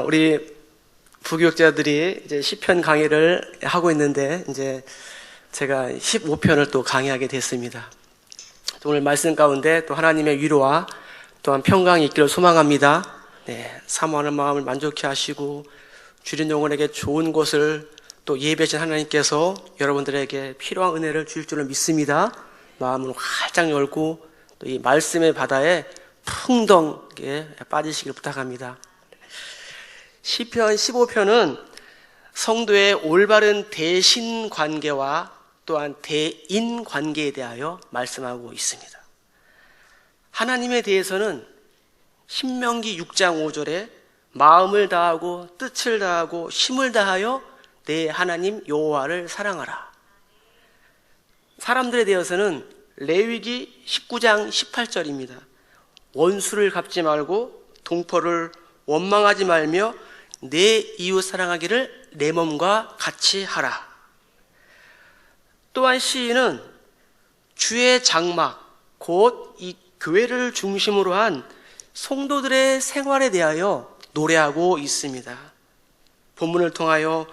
우리 부교육자들이 이제 시편 강의를 하고 있는데 이제 제가 15편을 또 강의하게 됐습니다. 오늘 말씀 가운데 또 하나님의 위로와 또한 평강이 있기를 소망합니다. 사모하는 마음을 만족해 하시고 주린 영혼에게 좋은 것을 또 예배하신 하나님께서 여러분들에게 필요한 은혜를 주실 줄을 믿습니다. 마음을 활짝 열고 또 이 말씀의 바다에 풍덩하게 빠지시길 부탁합니다. 시편 15편은 성도의 올바른 대신 관계와 또한 대인 관계에 대하여 말씀하고 있습니다. 하나님에 대해서는 신명기 6장 5절에 마음을 다하고 뜻을 다하고 힘을 다하여 내 하나님 여호와를 사랑하라. 사람들에 대해서는 레위기 19장 18절입니다. 원수를 갚지 말고 동포를 원망하지 말며 내 이웃 사랑하기를 내 몸과 같이 하라. 또한 시인은 주의 장막, 곧 이 교회를 중심으로 한 성도들의 생활에 대하여 노래하고 있습니다. 본문을 통하여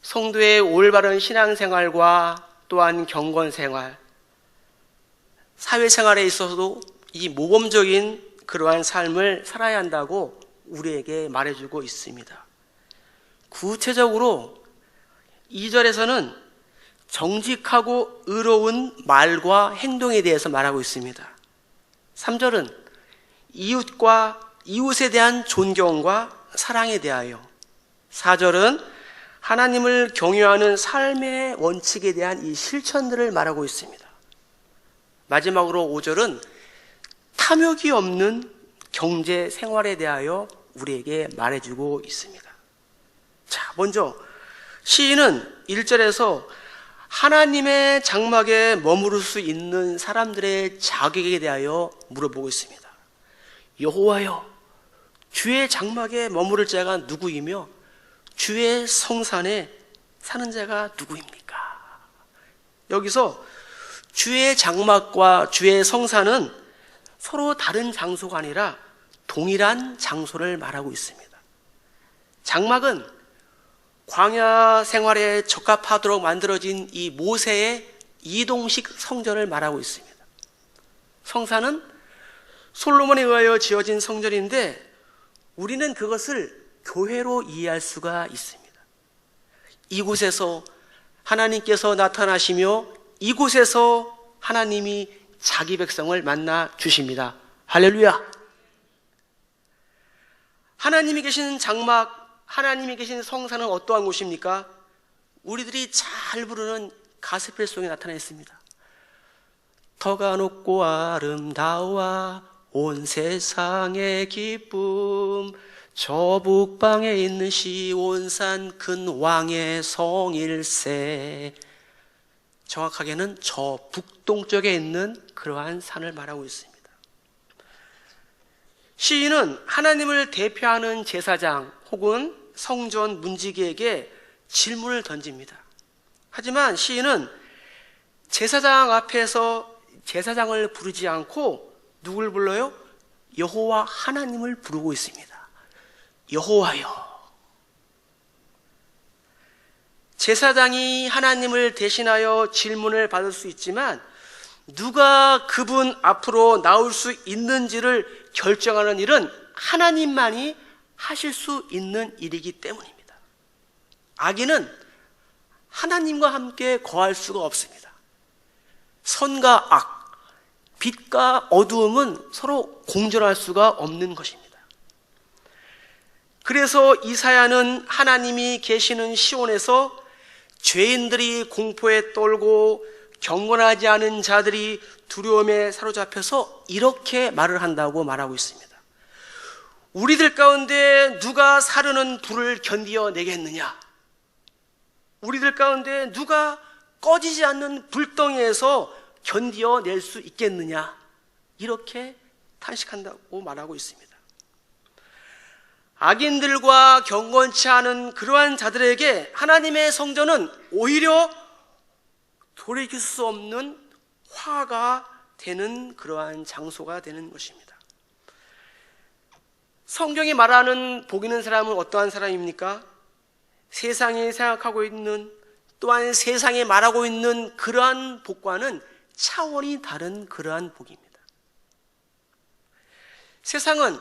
성도의 올바른 신앙생활과 또한 경건생활, 사회생활에 있어서도 이 모범적인 그러한 삶을 살아야 한다고 우리에게 말해주고 있습니다. 구체적으로 2절에서는 정직하고 의로운 말과 행동에 대해서 말하고 있습니다. 3절은 이웃에 대한 존경과 사랑에 대하여, 4절은 하나님을 경외하는 삶의 원칙에 대한 이 실천들을 말하고 있습니다. 마지막으로 5절은 탐욕이 없는 경제 생활에 대하여 우리에게 말해주고 있습니다. 자, 먼저 시인은 1절에서 하나님의 장막에 머무를 수 있는 사람들의 자격에 대하여 물어보고 있습니다. 여호와여, 주의 장막에 머무를 자가 누구이며 주의 성산에 사는 자가 누구입니까? 여기서 주의 장막과 주의 성산은 서로 다른 장소가 아니라 동일한 장소를 말하고 있습니다. 장막은 광야 생활에 적합하도록 만들어진 이 모세의 이동식 성전을 말하고 있습니다. 성산은 솔로몬에 의하여 지어진 성전인데 우리는 그것을 교회로 이해할 수가 있습니다. 이곳에서 하나님께서 나타나시며 이곳에서 하나님이 자기 백성을 만나 주십니다. 할렐루야! 하나님이 계신 장막, 하나님이 계신 성산은 어떠한 곳입니까? 우리들이 잘 부르는 가스펠송에 나타나 있습니다. 터가 높고 아름다워 온 세상의 기쁨, 저 북방에 있는 시온산 큰 왕의 성일세. 정확하게는 저 북동쪽에 있는 그러한 산을 말하고 있습니다. 시인은 하나님을 대표하는 제사장 혹은 성전 문지기에게 질문을 던집니다. 하지만 시인은 제사장 앞에서 제사장을 부르지 않고 누굴 불러요? 여호와 하나님을 부르고 있습니다. 여호와여. 제사장이 하나님을 대신하여 질문을 받을 수 있지만 누가 그분 앞으로 나올 수 있는지를 결정하는 일은 하나님만이 하실 수 있는 일이기 때문입니다. 악인은 하나님과 함께 거할 수가 없습니다. 선과 악, 빛과 어두움은 서로 공존할 수가 없는 것입니다. 그래서 이사야는 하나님이 계시는 시온에서 죄인들이 공포에 떨고 경건하지 않은 자들이 두려움에 사로잡혀서 이렇게 말을 한다고 말하고 있습니다. 우리들 가운데 누가 사르는 불을 견디어 내겠느냐? 우리들 가운데 누가 꺼지지 않는 불덩이에서 견디어 낼 수 있겠느냐? 이렇게 탄식한다고 말하고 있습니다. 악인들과 경건치 않은 그러한 자들에게 하나님의 성전은 오히려 돌이킬 수 없는 화가 되는 그러한 장소가 되는 것입니다. 성경이 말하는 복 있는 사람은 어떠한 사람입니까? 세상이 생각하고 있는, 또한 세상에 말하고 있는 그러한 복과는 차원이 다른 그러한 복입니다. 세상은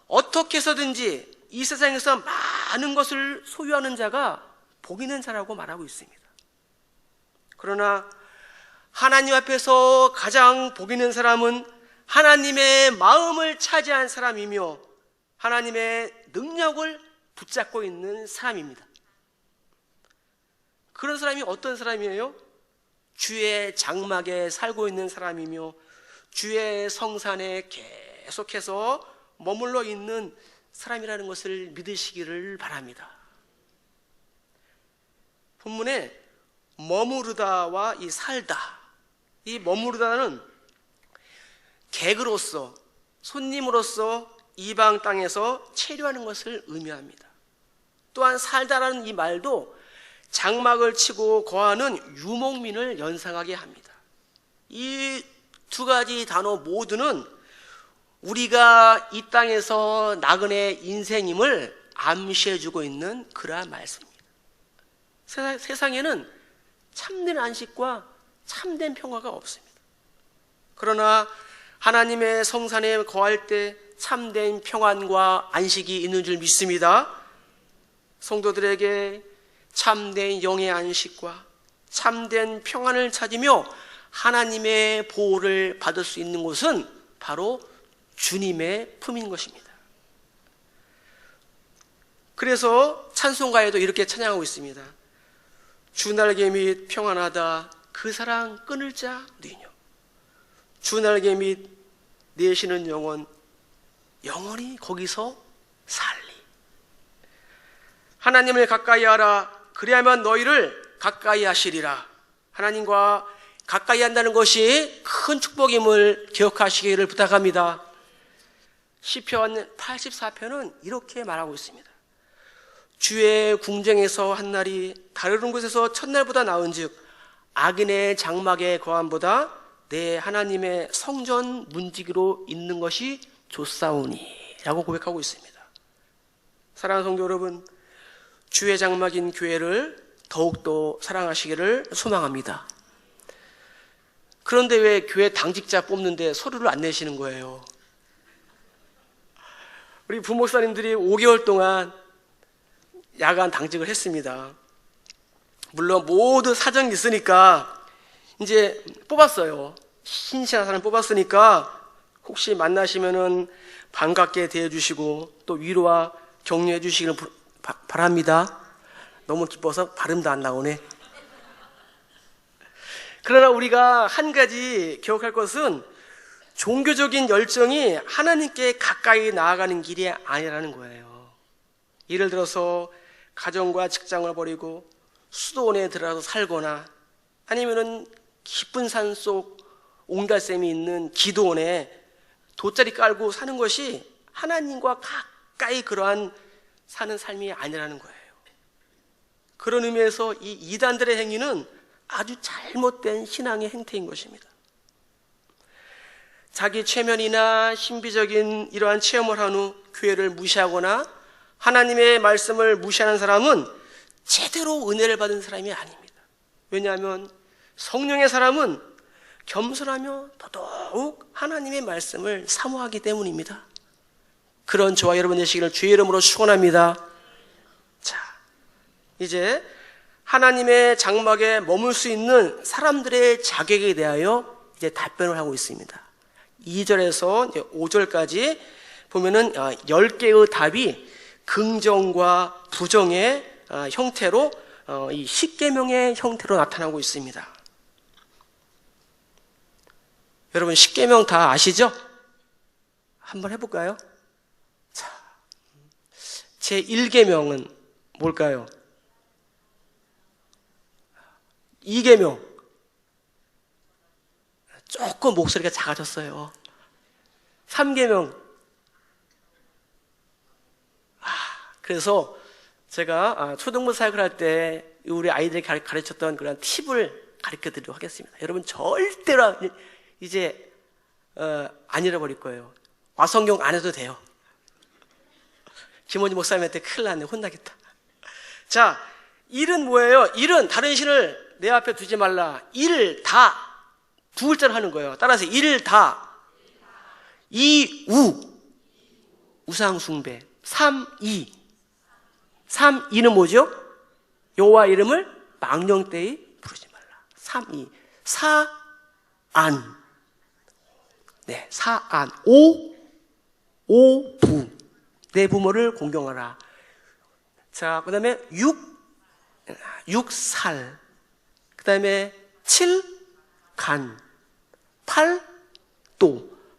어떻게 해서든지 이 세상에서 많은 것을 소유하는 자가 복 있는 자라고 말하고 있습니다. 그러나 하나님 앞에서 가장 복 있는 사람은 하나님의 마음을 차지한 사람이며 하나님의 능력을 붙잡고 있는 사람입니다. 그런 사람이 어떤 사람이에요? 주의 장막에 살고 있는 사람이며 주의 성산에 계속해서 머물러 있는 사람이라는 것을 믿으시기를 바랍니다. 본문에 머무르다와 이 살다, 이 머무르다는 객으로서, 손님으로서 이방 땅에서 체류하는 것을 의미합니다. 또한 살다라는 이 말도 장막을 치고 거하는 유목민을 연상하게 합니다. 이 두 가지 단어 모두는 우리가 이 땅에서 나그네 인생임을 암시해주고 있는 그러한 말씀입니다. 세상에는 참된 안식과 참된 평화가 없습니다. 그러나 하나님의 성산에 거할 때 참된 평안과 안식이 있는 줄 믿습니다. 성도들에게 참된 영의 안식과 참된 평안을 찾으며 하나님의 보호를 받을 수 있는 곳은 바로 주님의 품인 것입니다. 그래서 찬송가에도 이렇게 찬양하고 있습니다. 주 날개 및 평안하다 그 사랑 끊을 자 누이뇨. 주 날개 및 내쉬는 영혼 영원히 거기서 살리. 하나님을 가까이 하라. 그래야만 너희를 가까이 하시리라. 하나님과 가까이 한다는 것이 큰 축복임을 기억하시기를 부탁합니다. 시편 84편은 이렇게 말하고 있습니다. 주의 궁정에서 한 날이 다른 곳에서 첫날보다 나은즉 악인의 장막의 거함보다 내 하나님의 성전 문지기로 있는 것이 좋사오니 라고 고백하고 있습니다. 사랑하는 성도 여러분, 주의 장막인 교회를 더욱더 사랑하시기를 소망합니다. 그런데 왜 교회 당직자 뽑는데 소리를 안 내시는 거예요? 우리 부목사님들이 5개월 동안 야간 당직을 했습니다. 물론 모두 사정이 있으니까 이제 뽑았어요. 신실한 사람 뽑았으니까 혹시 만나시면은 반갑게 대해주시고 또 위로와 격려해 주시기를 바랍니다. 너무 기뻐서 발음도 안 나오네. 그러나 우리가 한 가지 기억할 것은 종교적인 열정이 하나님께 가까이 나아가는 길이 아니라는 거예요. 예를 들어서 가정과 직장을 버리고 수도원에 들어가서 살거나 아니면은 깊은 산속 옹달샘이 있는 기도원에 돗자리 깔고 사는 것이 하나님과 가까이 그러한 사는 삶이 아니라는 거예요. 그런 의미에서 이 이단들의 행위는 아주 잘못된 신앙의 행태인 것입니다. 자기 체면이나 신비적인 이러한 체험을 한 후 교회를 무시하거나 하나님의 말씀을 무시하는 사람은 제대로 은혜를 받은 사람이 아닙니다. 왜냐하면 성령의 사람은 겸손하며 더더욱 하나님의 말씀을 사모하기 때문입니다. 그런 저와 여러분 되시기를 주의 이름으로 축원합니다. 자, 이제 하나님의 장막에 머물 수 있는 사람들의 자격에 대하여 이제 답변을 하고 있습니다. 2절에서 5절까지 보면은 10개의 답이 긍정과 부정의 형태로 이 10계명의 형태로 나타나고 있습니다. 여러분 10계명 다 아시죠? 한번 해볼까요? 자, 제 1계명은 뭘까요? 2계명 조금 목소리가 작아졌어요. 3계명 그래서 제가 초등부 사역을 할 때 우리 아이들에게 가르쳤던 그런 팁을 가르쳐 드리도록 하겠습니다. 여러분 절대로 이제 안 잃어버릴 거예요. 와성경 안 해도 돼요. 김원지 목사님한테 큰일 났네. 혼나겠다. 자, 일은 뭐예요? 일은 다른 신을 내 앞에 두지 말라. 일 다 두 글자를 하는 거예요. 따라서 일 다 이우 우상숭배 3이 3이는 뭐죠? 여호와 이름을 망령되이 부르지 말라. 3이 사안 네 사안 오부 내 부모를 공경하라. 자, 그 다음에 육살, 그 다음에 7간,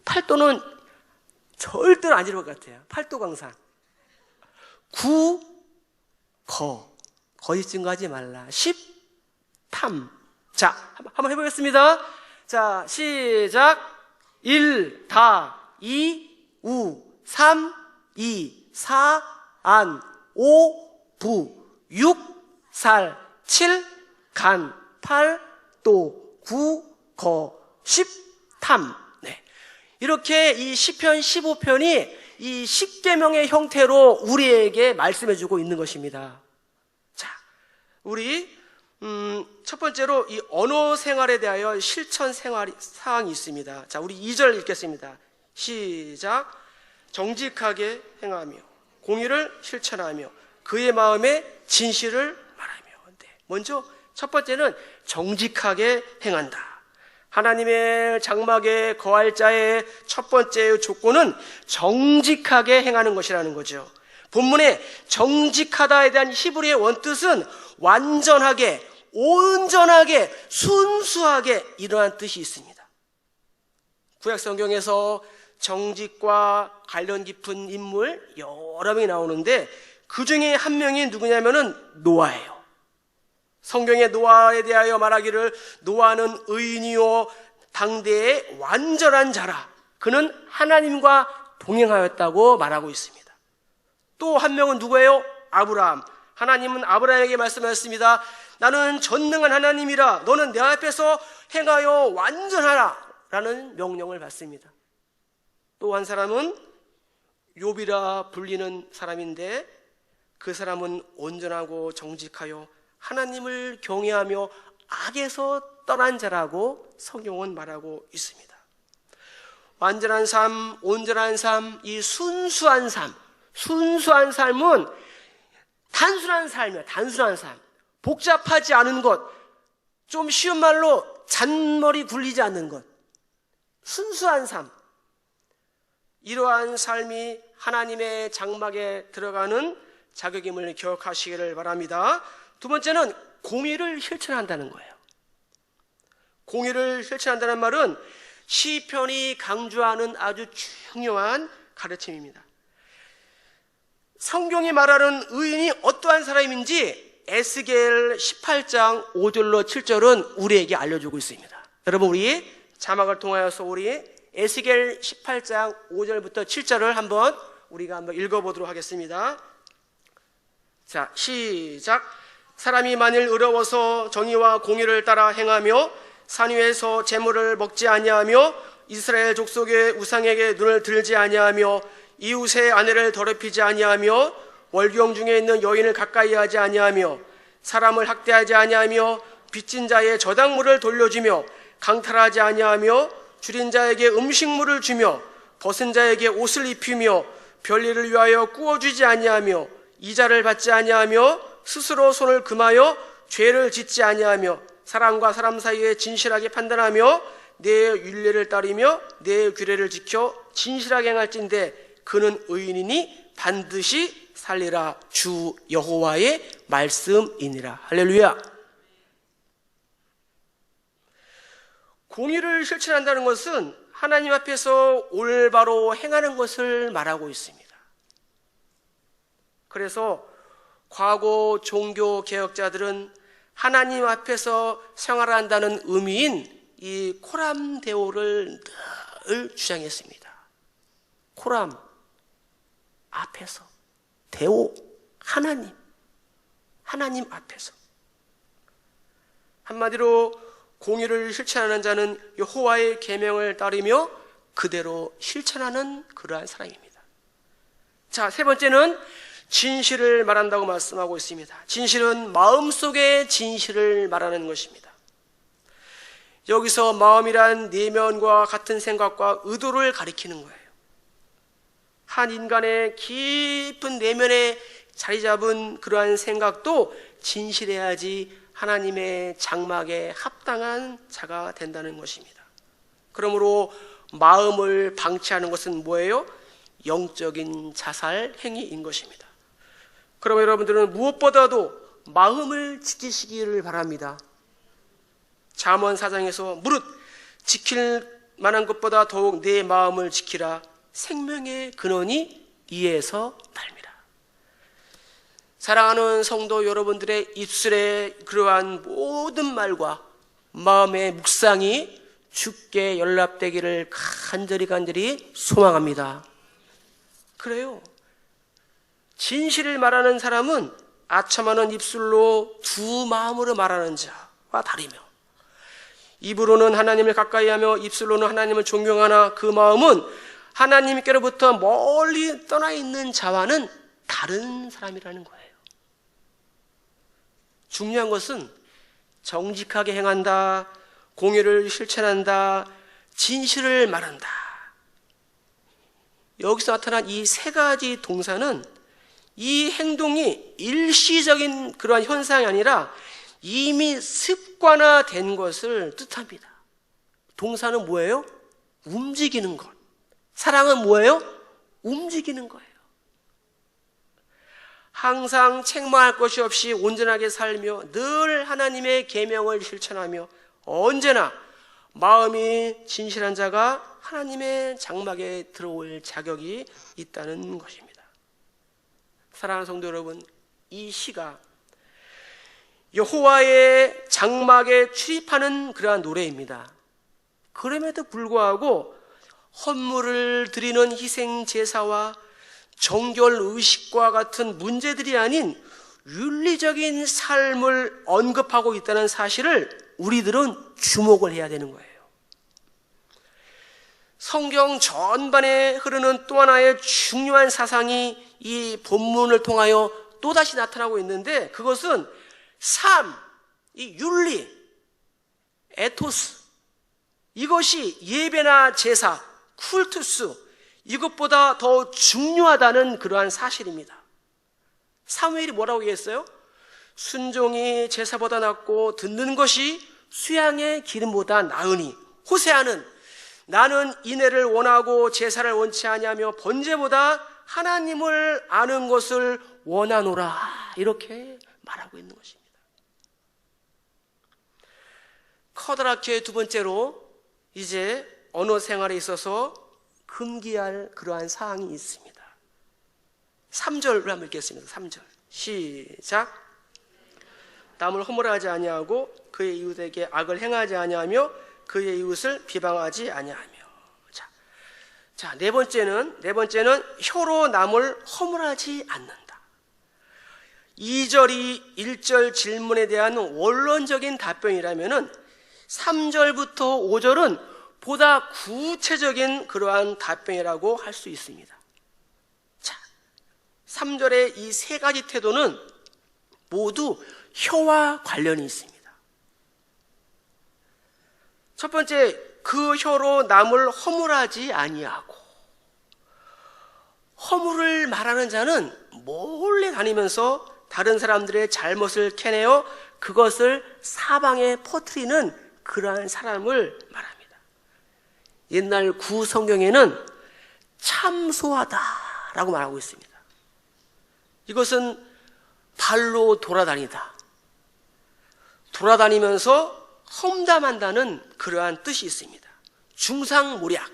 팔도는 절대로 안 지를 것 같아요. 팔도강산. 거짓 증거하지 말라. 10탐. 자, 한번 해보겠습니다. 자, 시작. 1, 다, 2, 우, 3, 2, 사, 안, 5, 부, 6, 살, 7, 간, 8, 도, 9, 거, 10, 탐. 네. 이렇게 이 시편 15편이 이 10계명의 형태로 우리에게 말씀해주고 있는 것입니다. 자, 우리 첫 번째로 이 언어 생활에 대하여 실천 생활 사항이 있습니다. 자, 우리 2절 읽겠습니다. 시작. 정직하게 행하며 공의를 실천하며 그의 마음에 진실을 말하며. 네. 먼저 첫 번째는 정직하게 행한다. 하나님의 장막에 거할 자의 첫 번째 조건은 정직하게 행하는 것이라는 거죠. 본문에 정직하다에 대한 히브리의 원뜻은 완전하게, 온전하게, 순수하게 이러한 뜻이 있습니다. 구약 성경에서 정직과 관련 깊은 인물 여러 명이 나오는데 그 중에 한 명이 누구냐면은 노아예요. 성경의 노아에 대하여 말하기를 노아는 의인이요 당대의 완전한 자라. 그는 하나님과 동행하였다고 말하고 있습니다. 또 한 명은 누구예요? 아브라함. 하나님은 아브라함에게 말씀하셨습니다. 나는 전능한 하나님이라 너는 내 앞에서 행하여 완전하라 라는 명령을 받습니다. 또 한 사람은 욥이라 불리는 사람인데 그 사람은 온전하고 정직하여 하나님을 경외하며 악에서 떠난 자라고 성경은 말하고 있습니다. 완전한 삶, 온전한 삶, 이 순수한 삶은 단순한 삶이에요. 단순한 삶. 복잡하지 않은 것, 좀 쉬운 말로 잔머리 굴리지 않는 것. 순수한 삶. 이러한 삶이 하나님의 장막에 들어가는 자격임을 기억하시기를 바랍니다. 두 번째는 공의를 실천한다는 거예요. 공의를 실천한다는 말은 시편이 강조하는 아주 중요한 가르침입니다. 성경이 말하는 의인이 어떠한 사람인지 에스겔 18장 5절로 7절은 우리에게 알려주고 있습니다. 여러분, 우리 자막을 통하여서 우리 에스겔 18장 5절부터 7절을 한번 읽어보도록 하겠습니다. 자, 시작. 사람이 만일 의로워서 정의와 공의를 따라 행하며 산 위에서 재물을 먹지 아니하며 이스라엘 족속의 우상에게 눈을 들지 아니하며 이웃의 아내를 더럽히지 아니하며 월경 중에 있는 여인을 가까이 하지 아니하며 사람을 학대하지 아니하며 빚진 자의 저당물을 돌려주며 강탈하지 아니하며 줄인 자에게 음식물을 주며 벗은 자에게 옷을 입히며 별일을 위하여 구워주지 아니하며 이자를 받지 아니하며 스스로 손을 금하여 죄를 짓지 아니하며 사람과 사람 사이에 진실하게 판단하며 내 율례를 따르며 내 규례를 지켜 진실하게 행할진대 그는 의인이니 반드시 살리라. 주 여호와의 말씀이니라. 할렐루야. 공의를 실천한다는 것은 하나님 앞에서 올바로 행하는 것을 말하고 있습니다. 그래서 과거 종교 개혁자들은 하나님 앞에서 생활한다는 의미인 이 코람 데오를 늘 주장했습니다. 코람 앞에서, 데오 하나님 앞에서. 한마디로 공의를 실천하는 자는 여호와의 계명을 따르며 그대로 실천하는 그러한 사람입니다. 자, 세 번째는 진실을 말한다고 말씀하고 있습니다. 진실은 마음속의 진실을 말하는 것입니다. 여기서 마음이란 내면과 같은 생각과 의도를 가리키는 거예요. 한 인간의 깊은 내면에 자리 잡은 그러한 생각도 진실해야지 하나님의 장막에 합당한 자가 된다는 것입니다. 그러므로 마음을 방치하는 것은 뭐예요? 영적인 자살 행위인 것입니다. 그럼 여러분들은 무엇보다도 마음을 지키시기를 바랍니다. 잠언 4장에서 무릇 지킬 만한 것보다 더욱 내 마음을 지키라. 생명의 근원이 이에서 납니다. 사랑하는 성도 여러분들의 입술에 그러한 모든 말과 마음의 묵상이 주께 연락되기를 간절히 소망합니다. 그래요. 진실을 말하는 사람은 아첨하는 입술로 두 마음으로 말하는 자와 다르며, 입으로는 하나님을 가까이하며 입술로는 하나님을 존경하나 그 마음은 하나님께로부터 멀리 떠나 있는 자와는 다른 사람이라는 거예요. 중요한 것은 정직하게 행한다, 공의를 실천한다, 진실을 말한다. 여기서 나타난 이 세 가지 동사는 이 행동이 일시적인 그러한 현상이 아니라 이미 습관화된 것을 뜻합니다. 동사는 뭐예요? 움직이는 것. 사랑은 뭐예요? 움직이는 거예요. 항상 책망할 것이 없이 온전하게 살며 늘 하나님의 계명을 실천하며 언제나 마음이 진실한 자가 하나님의 장막에 들어올 자격이 있다는 것입니다. 사랑하는 성도 여러분, 이 시가 여호와의 장막에 출입하는 그러한 노래입니다. 그럼에도 불구하고 헌물을 드리는 희생 제사와 정결 의식과 같은 문제들이 아닌 윤리적인 삶을 언급하고 있다는 사실을 우리들은 주목을 해야 되는 거예요. 성경 전반에 흐르는 또 하나의 중요한 사상이 이 본문을 통하여 또다시 나타나고 있는데, 그것은 삶, 이 윤리, 에토스, 이것이 예배나 제사, 쿨투스, 이것보다 더 중요하다는 그러한 사실입니다. 사무엘이 뭐라고 얘기했어요? 순종이 제사보다 낫고 듣는 것이 수양의 기름보다 나으니, 호세아는 나는 인애를 원하고 제사를 원치 아니하며 번제보다 하나님을 아는 것을 원하노라, 이렇게 말하고 있는 것입니다. 커다랗게 두 번째로 이제 언어 생활에 있어서 금기할 그러한 사항이 있습니다. 3절을 한번 읽겠습니다. 3절 시작. 남을 허물하지 아니하고 그의 이웃에게 악을 행하지 아니하며 그의 이웃을 비방하지 아니하며. 자, 네 번째는 혀로 남을 허물하지 않는다. 2절이 1절 질문에 대한 원론적인 답변이라면은 3절부터 5절은 보다 구체적인 그러한 답변이라고 할 수 있습니다. 자, 3절의 이 세 가지 태도는 모두 혀와 관련이 있습니다. 첫 번째, 그 혀로 남을 허물하지 아니하고. 허물을 말하는 자는 몰래 다니면서 다른 사람들의 잘못을 캐내어 그것을 사방에 퍼뜨리는 그러한 사람을 말합니다. 옛날 구성경에는 참소하다라고 말하고 있습니다. 이것은 발로 돌아다니면서 험담한다는 그러한 뜻이 있습니다. 중상모략,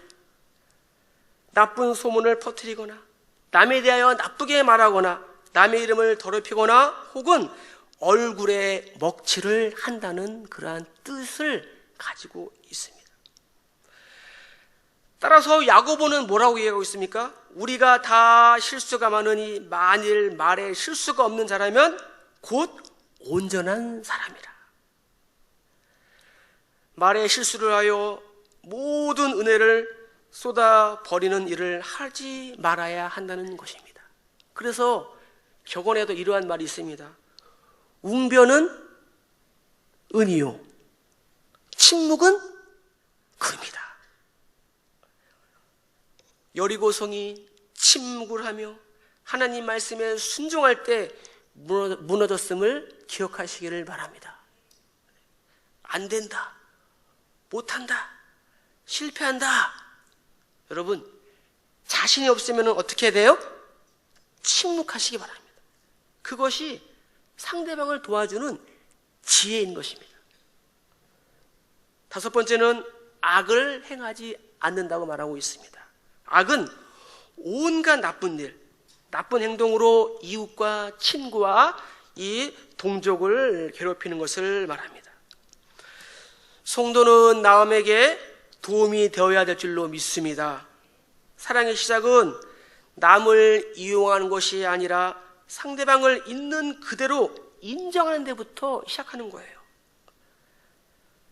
나쁜 소문을 퍼뜨리거나 남에 대하여 나쁘게 말하거나 남의 이름을 더럽히거나 혹은 얼굴에 먹칠을 한다는 그러한 뜻을 가지고 있습니다. 따라서 야고보는 뭐라고 얘기하고 있습니까? 우리가 다 실수가 많으니 만일 말에 실수가 없는 자라면 곧 온전한 사람이라. 말에 실수를 하여 모든 은혜를 쏟아버리는 일을 하지 말아야 한다는 것입니다. 그래서 격언에도 이러한 말이 있습니다. 웅변은 은이요, 침묵은 금이다. 여리고성이 침묵을 하며 하나님 말씀에 순종할 때 무너졌음을 기억하시기를 바랍니다. 안 된다, 못한다, 실패한다. 여러분, 자신이 없으면 어떻게 돼요? 침묵하시기 바랍니다. 그것이 상대방을 도와주는 지혜인 것입니다. 다섯 번째는 악을 행하지 않는다고 말하고 있습니다. 악은 온갖 나쁜 일, 나쁜 행동으로 이웃과 친구와 이 동족을 괴롭히는 것을 말합니다. 성도는 남에게 도움이 되어야 될 줄로 믿습니다. 사랑의 시작은 남을 이용하는 것이 아니라 상대방을 있는 그대로 인정하는 데부터 시작하는 거예요.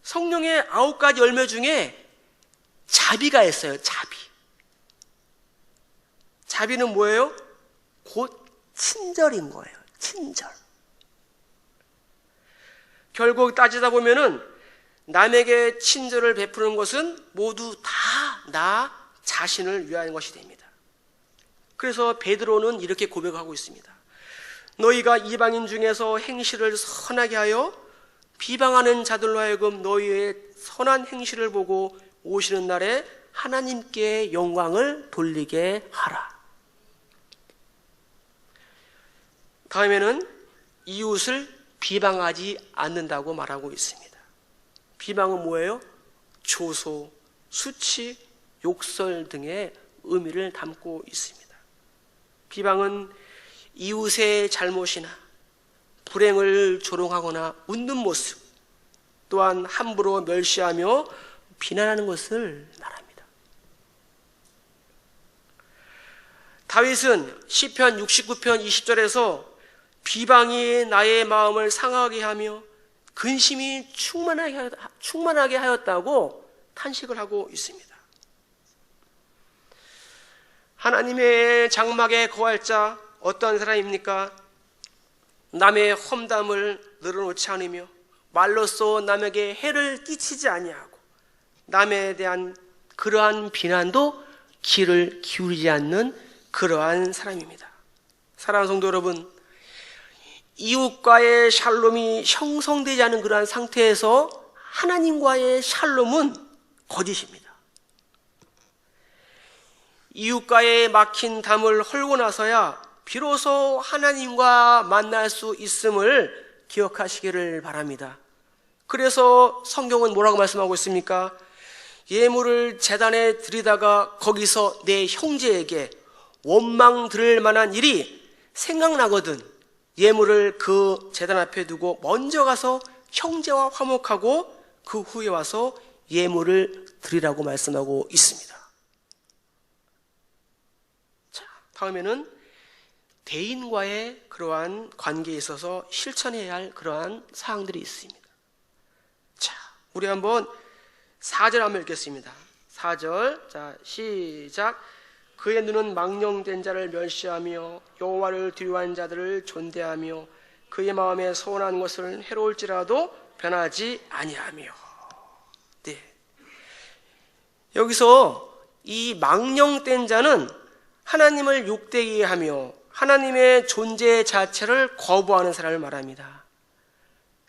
성령의 9가지 열매 중에 자비가 있어요. 자비는 뭐예요? 곧 친절인 거예요. 친절. 결국 따지다 보면은 남에게 친절을 베푸는 것은 모두 다 나 자신을 위한 것이 됩니다. 그래서 베드로는 이렇게 고백하고 있습니다. 너희가 이방인 중에서 행실을 선하게 하여 비방하는 자들로 하여금 너희의 선한 행실을 보고 오시는 날에 하나님께 영광을 돌리게 하라. 다음에는 이웃을 비방하지 않는다고 말하고 있습니다. 비방은 뭐예요? 조소, 수치, 욕설 등의 의미를 담고 있습니다. 비방은 이웃의 잘못이나 불행을 조롱하거나 웃는 모습, 또한 함부로 멸시하며 비난하는 것을 말합니다. 다윗은 시편 69편 20절에서 비방이 나의 마음을 상하게 하며 근심이 충만하게 하였다고 탄식을 하고 있습니다. 하나님의 장막에 거할 자 어떠한 사람입니까? 남의 험담을 늘어놓지 않으며 말로써 남에게 해를 끼치지 아니하고 남에 대한 그러한 비난도 귀를 기울이지 않는 그러한 사람입니다. 사랑하는 성도 여러분, 이웃과의 샬롬이 형성되지 않은 그러한 상태에서 하나님과의 샬롬은 거짓입니다. 이웃과의 막힌 담을 헐고 나서야 비로소 하나님과 만날 수 있음을 기억하시기를 바랍니다. 그래서 성경은 뭐라고 말씀하고 있습니까? 예물을 제단에 드리다가 거기서 내 형제에게 원망 들을 만한 일이 생각나거든 예물을 그 제단 앞에 두고 먼저 가서 형제와 화목하고 그 후에 와서 예물을 드리라고 말씀하고 있습니다. 자, 다음에는 대인과의 그러한 관계에 있어서 실천해야 할 그러한 사항들이 있습니다. 자, 우리 한번 4절 한번 읽겠습니다. 4절, 자, 시작. 그의 눈은 망령된 자를 멸시하며 여호와를 두려워하는 자들을 존대하며 그의 마음에 소원한 것을 해로울지라도 변하지 아니하며. 네. 여기서 이 망령된 자는 하나님을 욕되게 하며 하나님의 존재 자체를 거부하는 사람을 말합니다.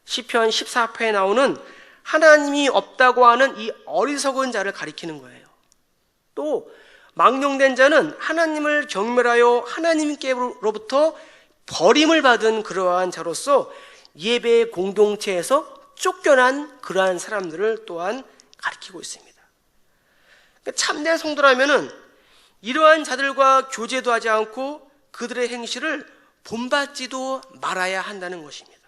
시편 14편에 나오는 하나님이 없다고 하는 이 어리석은 자를 가리키는 거예요. 또 망령된 자는 하나님을 경멸하여 하나님께로부터 버림을 받은 그러한 자로서 예배 공동체에서 쫓겨난 그러한 사람들을 또한 가리키고 있습니다. 참된 성도라면은 이러한 자들과 교제도 하지 않고 그들의 행실을 본받지도 말아야 한다는 것입니다.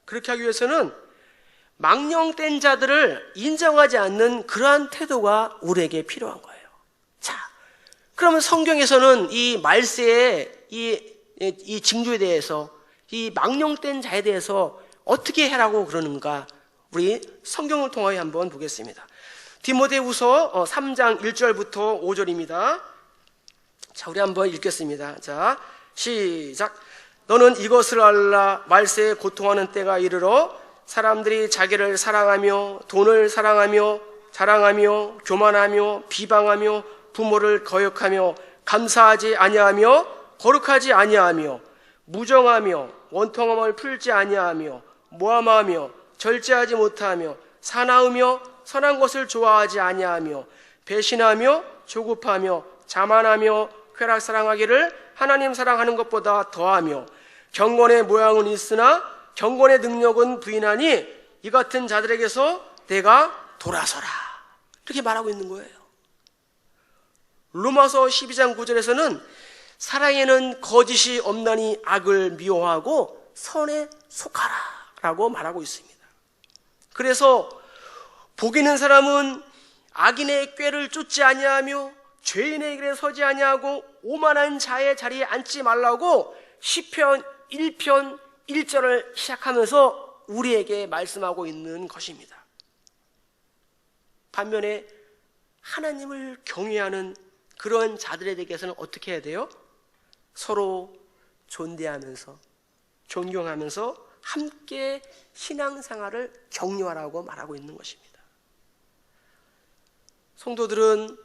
그렇게 하기 위해서는 망령된 자들을 인정하지 않는 그러한 태도가 우리에게 필요한 거예요. 자, 그러면 성경에서는 이 말세의 이 징조에 대해서 이 망령된 자에 대해서 어떻게 해라고 그러는가 우리 성경을 통하여 한번 보겠습니다. 디모데후서 3장 1절부터 5절입니다. 자, 우리 한번 읽겠습니다. 자, 시작. 너는 이것을 알라. 말세에 고통하는 때가 이르러 사람들이 자기를 사랑하며 돈을 사랑하며 자랑하며 교만하며 비방하며 부모를 거역하며 감사하지 아니하며 거룩하지 아니하며 무정하며 원통함을 풀지 아니하며 모함하며 절제하지 못하며 사나우며 선한 것을 좋아하지 아니하며 배신하며 조급하며 자만하며 쾌락 사랑하기를 하나님 사랑하는 것보다 더하며 경건의 모양은 있으나 경건의 능력은 부인하니 이 같은 자들에게서 내가 돌아서라. 이렇게 말하고 있는 거예요. 로마서 12장 9절에서는 사랑에는 거짓이 없나니 악을 미워하고 선에 속하라 라고 말하고 있습니다. 그래서 복 있는 사람은 악인의 꾀를 쫓지 아니하며 죄인의 길에 서지 아니하고 오만한 자의 자리에 앉지 말라고 시편 1편 1절을 시작하면서 우리에게 말씀하고 있는 것입니다. 반면에 하나님을 경외하는 그런 자들에게서는 어떻게 해야 돼요? 서로 존대하면서 존경하면서 함께 신앙생활을 격려하라고 말하고 있는 것입니다. 성도들은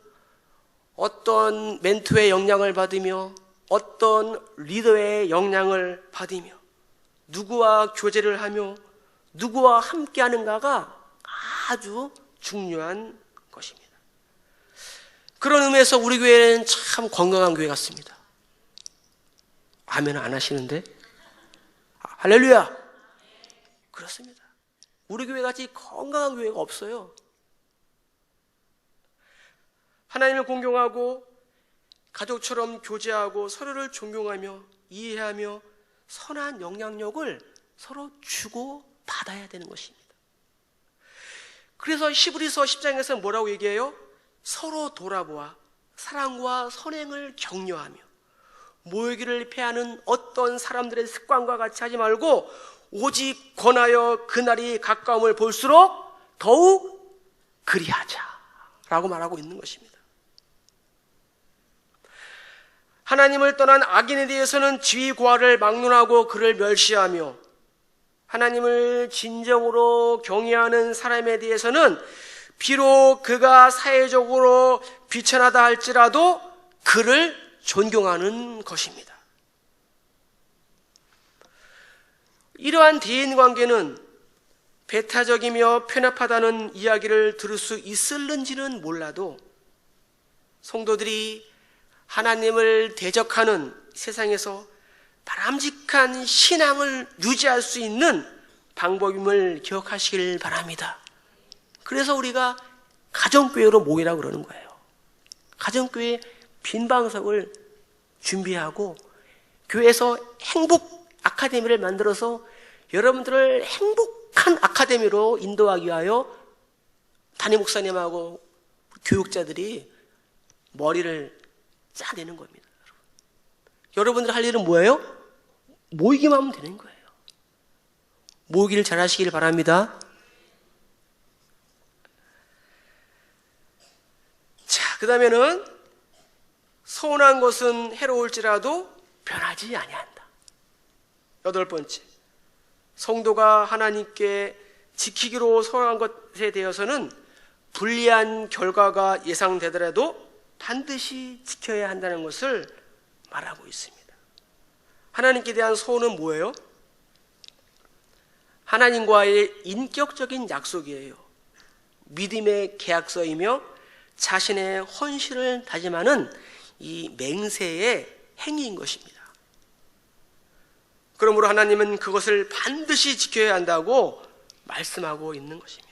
어떤 멘토의 영향을 받으며 어떤 리더의 영향을 받으며 누구와 교제를 하며 누구와 함께 하는가가 아주 중요한 것입니다. 그런 의미에서 우리 교회는 참 건강한 교회 같습니다. 아멘 안 하시는데? 할렐루야! 그렇습니다. 우리 교회 같이 건강한 교회가 없어요. 하나님을 공경하고 가족처럼 교제하고 서로를 존경하며 이해하며 선한 영향력을 서로 주고 받아야 되는 것입니다. 그래서 히브리서 10장에서 뭐라고 얘기해요? 서로 돌아보아 사랑과 선행을 격려하며 모이기를 패하는 어떤 사람들의 습관과 같이 하지 말고 오직 권하여 그날이 가까움을 볼수록 더욱 그리하자라고 말하고 있는 것입니다. 하나님을 떠난 악인에 대해서는 지위고하를 막론하고 그를 멸시하며 하나님을 진정으로 경외하는 사람에 대해서는 비록 그가 사회적으로 비천하다 할지라도 그를 존경하는 것입니다. 이러한 대인관계는 배타적이며 편협하다는 이야기를 들을 수 있을는지는 몰라도 성도들이 하나님을 대적하는 세상에서 바람직한 신앙을 유지할 수 있는 방법임을 기억하시길 바랍니다. 그래서 우리가 가정교회로 모이라고 그러는 거예요. 가정교회 빈 방석을 준비하고 교회에서 행복 아카데미를 만들어서 여러분들을 행복한 아카데미로 인도하기 위하여 담임 목사님하고 교육자들이 머리를 짜내는 겁니다. 여러분들 할 일은 뭐예요? 모이기만 하면 되는 거예요. 모이기를 잘 하시길 바랍니다. 자, 그 다음에는 서운한 것은 해로울지라도 변하지 아니한다. 8번째, 성도가 하나님께 지키기로 서운한 것에 대해서는 불리한 결과가 예상되더라도 반드시 지켜야 한다는 것을 말하고 있습니다. 하나님께 대한 소원은 뭐예요? 하나님과의 인격적인 약속이에요. 믿음의 계약서이며 자신의 헌신을 다짐하는 이 맹세의 행위인 것입니다. 그러므로 하나님은 그것을 반드시 지켜야 한다고 말씀하고 있는 것입니다.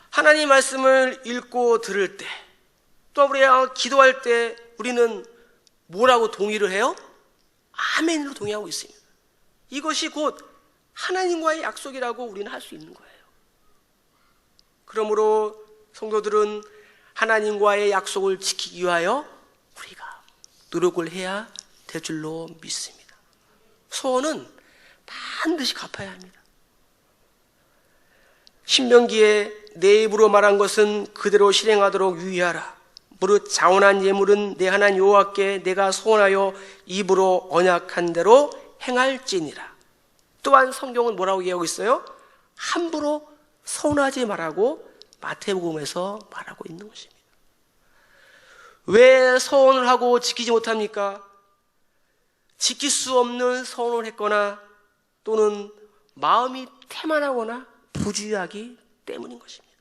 하나님 말씀을 읽고 들을 때, 또 우리가 기도할 때 우리는 뭐라고 동의를 해요? 아멘으로 동의하고 있습니다. 이것이 곧 하나님과의 약속이라고 우리는 할 수 있는 거예요. 그러므로 성도들은 하나님과의 약속을 지키기 위하여 우리가 노력을 해야 될 줄로 믿습니다. 소원은 반드시 갚아야 합니다. 신명기에 내 입으로 말한 것은 그대로 실행하도록 유의하라. 무릇 자원한 예물은 내 하나님 여호와께 내가 소원하여 입으로 언약한 대로 행할지니라. 또한 성경은 뭐라고 얘기하고 있어요? 함부로 서운하지 말라고 마태복음에서 말하고 있는 것입니다. 왜 서원을 하고 지키지 못합니까? 지킬 수 없는 서원을 했거나 또는 마음이 태만하거나 부주의하기 때문인 것입니다.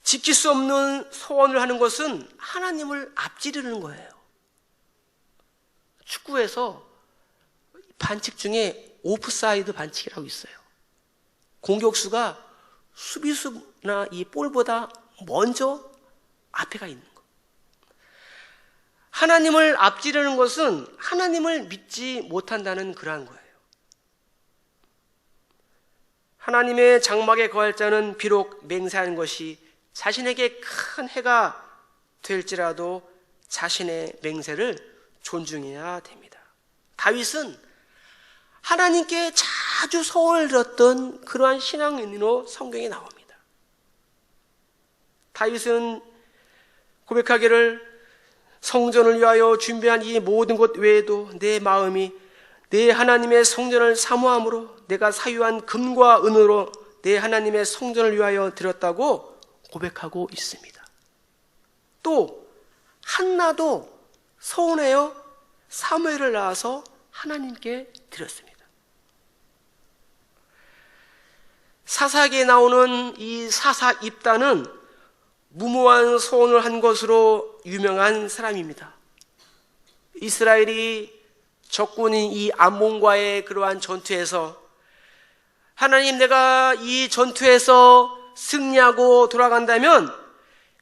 지킬 수 없는 소원을 하는 것은 하나님을 앞지르는 거예요. 축구에서 반칙 중에 오프사이드 반칙이라고 있어요. 공격수가 수비수나 이 볼보다 먼저 앞에 가 있는 거. 하나님을 앞지르는 것은 하나님을 믿지 못한다는 그러한 거예요. 하나님의 장막에 거할 자는 비록 맹세하는 것이 자신에게 큰 해가 될지라도 자신의 맹세를 존중해야 됩니다. 다윗은 하나님께 자주 소원을 들었던 그러한 신앙인으로 성경에 나옵니다. 다윗은 고백하기를 성전을 위하여 준비한 이 모든 것 외에도 내 마음이 내 하나님의 성전을 사모함으로 내가 사유한 금과 은으로 내 하나님의 성전을 위하여 드렸다고 고백하고 있습니다. 또 한나도 서원하여 사무엘을 낳아서 하나님께 드렸습니다. 사사기에 나오는 이 사사 입다는 무모한 소원을 한 것으로 유명한 사람입니다. 이스라엘이 적군인 이 암몬과의 그러한 전투에서 하나님, 내가 이 전투에서 승리하고 돌아간다면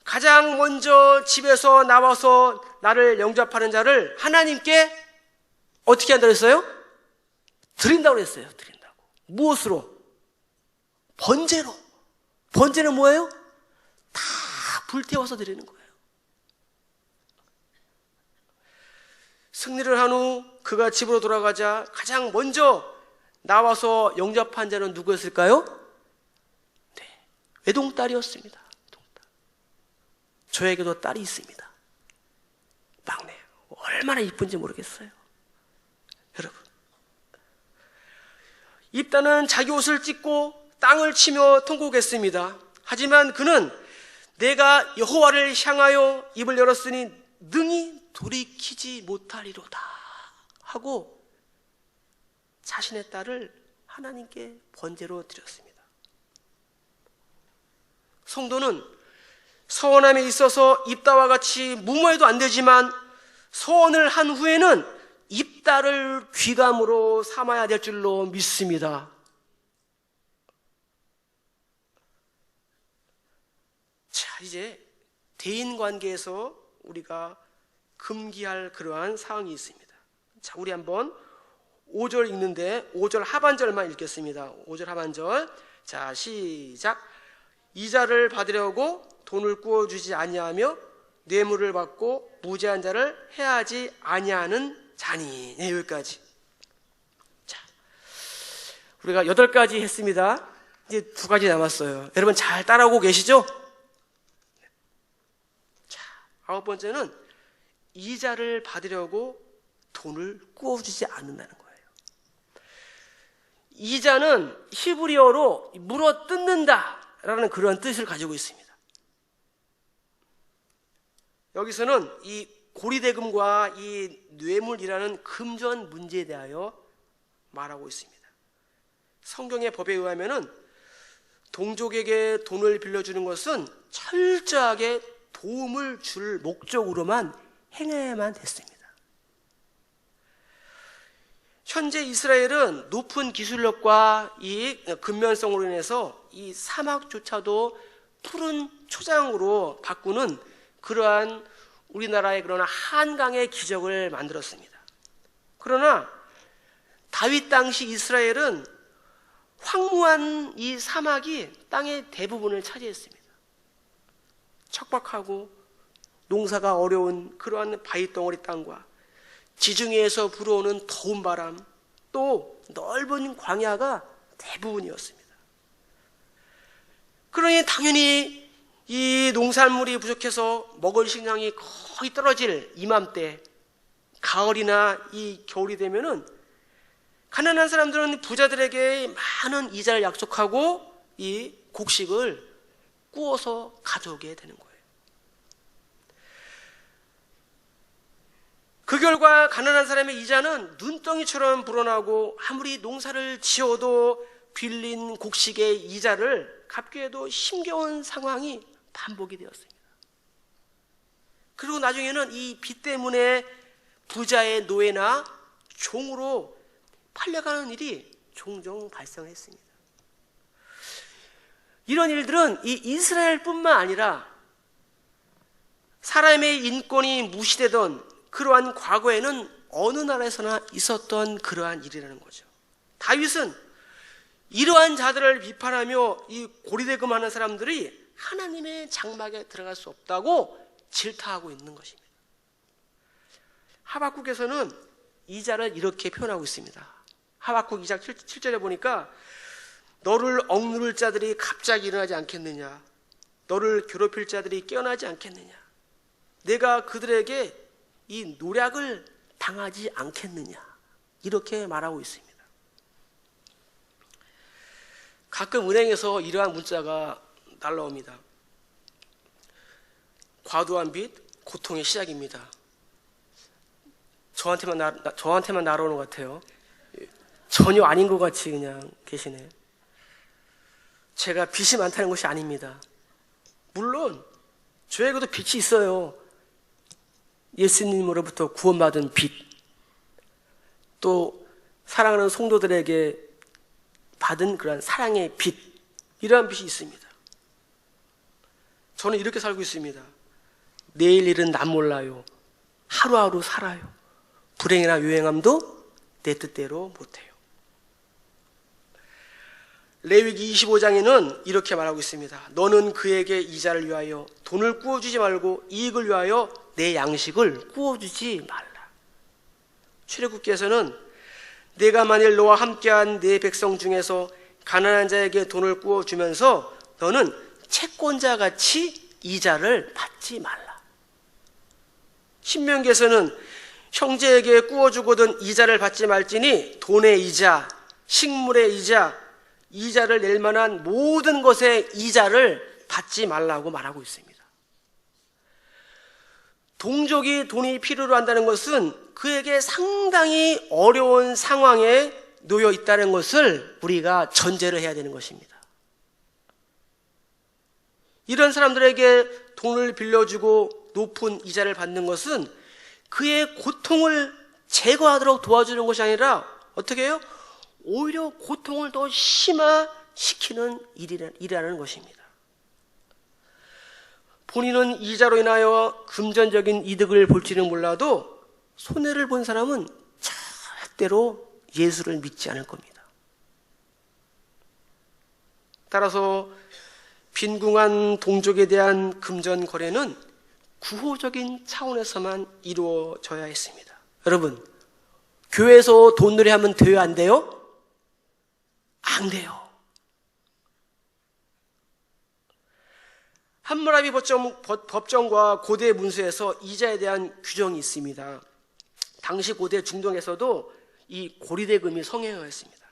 가장 먼저 집에서 나와서 나를 영접하는 자를 하나님께 어떻게 한다고 했어요? 드린다고 했어요. 드린다고. 무엇으로? 번제로. 번제는 뭐예요? 다 불태워서 드리는 거예요. 승리를 한 후 그가 집으로 돌아가자 가장 먼저 나와서 영접한 자는 누구였을까요? 네, 외동딸이었습니다. 외동딸. 저에게도 딸이 있습니다. 막내. 얼마나 이쁜지 모르겠어요. 여러분, 입다는 자기 옷을 찢고 땅을 치며 통곡했습니다. 하지만 그는 내가 여호와를 향하여 입을 열었으니 능히 돌이키지 못하리로다 하고 자신의 딸을 하나님께 번제로 드렸습니다. 성도는 서원함에 있어서 입다와 같이 무모해도 안 되지만 서원을 한 후에는 입다를 귀감으로 삼아야 될 줄로 믿습니다. 자, 이제 대인관계에서 우리가 금기할 그러한 사항이 있습니다. 자, 우리 한번 5절 읽는데 5절 하반절만 읽겠습니다. 5절 하반절. 자, 시작. 이자를 받으려고 돈을 구워주지 아니하며 뇌물을 받고 무죄한 자를 해하지 아니하는 자니. 네, 여기까지. 자, 우리가 8가지 했습니다. 이제 2가지 남았어요. 여러분 잘 따라오고 계시죠? 자, 9번째는 이자를 받으려고 돈을 구워주지 않는다는 거예요. 이자는 히브리어로 물어 뜯는다라는 그런 뜻을 가지고 있습니다. 여기서는 이 고리대금과 이 뇌물이라는 금전 문제에 대하여 말하고 있습니다. 성경의 법에 의하면은 동족에게 돈을 빌려주는 것은 철저하게 도움을 줄 목적으로만 행해야만 됐습니다. 현재 이스라엘은 높은 기술력과 이 근면성으로 인해서 이 사막조차도 푸른 초장으로 바꾸는 그러한 우리나라의 그러나 한강의 기적을 만들었습니다. 그러나 다윗 당시 이스라엘은 황무한 이 사막이 땅의 대부분을 차지했습니다. 척박하고 농사가 어려운 그러한 바위덩어리 땅과 지중해에서 불어오는 더운 바람, 또 넓은 광야가 대부분이었습니다. 그러니 당연히 이 농산물이 부족해서 먹을 식량이 거의 떨어질 이맘때, 가을이나 이 겨울이 되면은 가난한 사람들은 부자들에게 많은 이자를 약속하고 이 곡식을 구워서 가져오게 되는 거예요. 그 결과 가난한 사람의 이자는 눈덩이처럼 불어나고 아무리 농사를 지어도 빌린 곡식의 이자를 갚기에도 힘겨운 상황이 반복이 되었습니다. 그리고 나중에는 이 빚 때문에 부자의 노예나 종으로 팔려가는 일이 종종 발생했습니다. 이런 일들은 이 이스라엘뿐만 아니라 사람의 인권이 무시되던 그러한 과거에는 어느 나라에서나 있었던 그러한 일이라는 거죠. 다윗은 이러한 자들을 비판하며 이 고리대금하는 사람들이 하나님의 장막에 들어갈 수 없다고 질타하고 있는 것입니다. 하박국에서는 이 자를 이렇게 표현하고 있습니다. 하박국 2장 7절에 보니까 너를 억누를 자들이 갑자기 일어나지 않겠느냐, 너를 괴롭힐 자들이 깨어나지 않겠느냐, 내가 그들에게 이 노략을 당하지 않겠느냐, 이렇게 말하고 있습니다. 가끔 은행에서 이러한 문자가 날라옵니다. 과도한 빚, 고통의 시작입니다. 저한테만 날아오는 것 같아요. 전혀 아닌 것 같이 그냥 계시네. 제가 빚이 많다는 것이 아닙니다. 물론 저에게도 빚이 있어요. 예수님으로부터 구원받은 빚, 또 사랑하는 성도들에게 받은 그런 사랑의 빚, 이러한 빚이 있습니다. 저는 이렇게 살고 있습니다. 내일 일은 난 몰라요. 하루하루 살아요. 불행이나 요행함도 내 뜻대로 못해요. 레위기 25장에는 이렇게 말하고 있습니다. 너는 그에게 이자를 위하여 돈을 구워주지 말고 이익을 위하여 내 양식을 구워주지 말라. 출애굽기에서는 내가 만일 너와 함께한 내 백성 중에서 가난한 자에게 돈을 구워주면서 너는 채권자같이 이자를 받지 말라. 신명기에서는 형제에게 구워주거든 이자를 받지 말지니 돈의 이자, 식물의 이자, 이자를 낼 만한 모든 것의 이자를 받지 말라고 말하고 있습니다. 동족이 돈이 필요로 한다는 것은 그에게 상당히 어려운 상황에 놓여 있다는 것을 우리가 전제를 해야 되는 것입니다. 이런 사람들에게 돈을 빌려주고 높은 이자를 받는 것은 그의 고통을 제거하도록 도와주는 것이 아니라 어떻게 해요? 오히려 고통을 더 심화시키는 일이라는 것입니다. 본인은 이자로 인하여 금전적인 이득을 볼지는 몰라도 손해를 본 사람은 절대로 예수를 믿지 않을 겁니다. 따라서 빈궁한 동족에 대한 금전 거래는 구호적인 차원에서만 이루어져야 했습니다. 여러분, 교회에서 돈놀이 하면 돼요, 안 돼요? 안 돼요. 함무라비 법정과 고대 문서에서 이자에 대한 규정이 있습니다. 당시 고대 중동에서도 이 고리대금이 성행하였습니다.